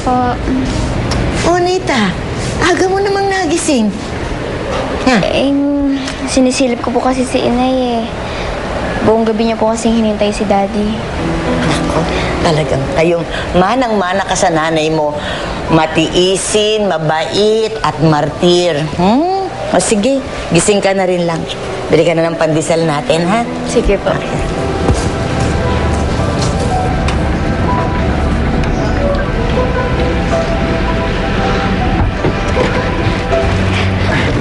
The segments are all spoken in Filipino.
po. Oh, Nita. Aga mo namang nagising. Sinisilip ko po kasi si Inay eh. Buong gabi niya po kasing hinintay si Daddy. Nako, talagang kayong manang-mana ka sa nanay mo. Matiisin, mabait, at martir. O sige, gising ka na rin lang. Bili ka na ng pandesal natin, ha? Sige po.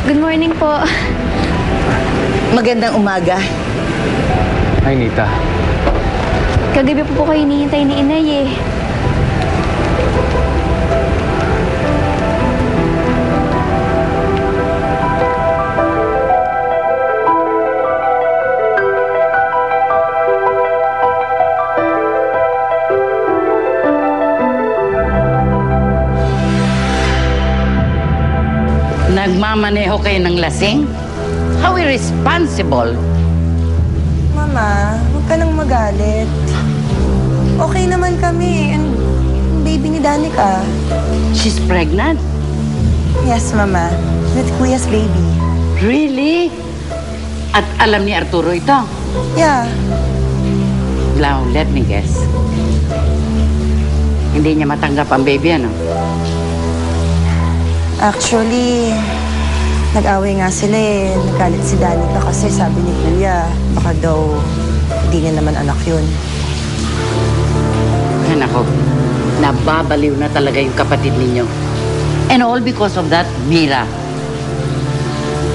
Good morning po. Magandang umaga. Hi, Nita. Kagabi po kayo hinihintay ni Inay eh. Nagmamaneho kayo ng lasing? How irresponsible! Mama, huwag ka nang magalit. Okay naman kami. And baby ni Danica. She's pregnant? Yes, Mama. With Kuya's baby. Really? At alam ni Arturo ito? Yeah. Now, let me guess. Hindi niya matanggap ang baby, ano? Actually, nag-away nga sila eh. Nagalit si Danica kasi sabi ni Kuya, baka daw hindi niya naman anak yun. Ay, nako. Nababaliw na talaga yung kapatid ninyo. And all because of that, Mira.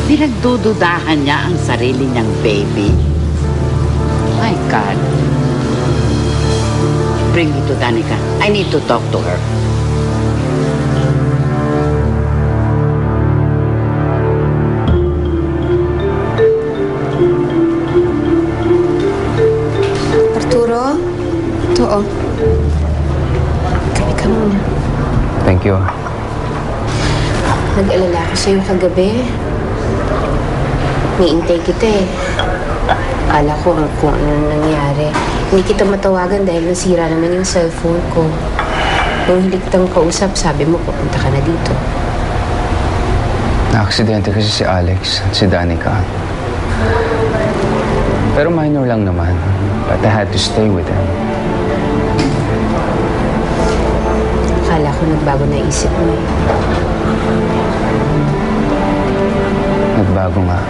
Pinagdududahan niya ang sarili niyang baby. My God. Bring me to Danica. I need to talk to her. Arturo? Ito, oh. Tabi ka muna. Thank you. Nag-alala ko sa'yo kagabi. Niintay kita eh. Akala ko kung ano nangyari. Hindi kita matawagan dahil nasira naman yung cellphone ko. Nung hindi kitang kausap, sabi mo, pupunta ka na dito. Na-aksidente kasi si Alex at si Danica. Pero minor lang naman. But I had to stay with him. Akala ko nagbago na isip mo eh. Nagbago nga.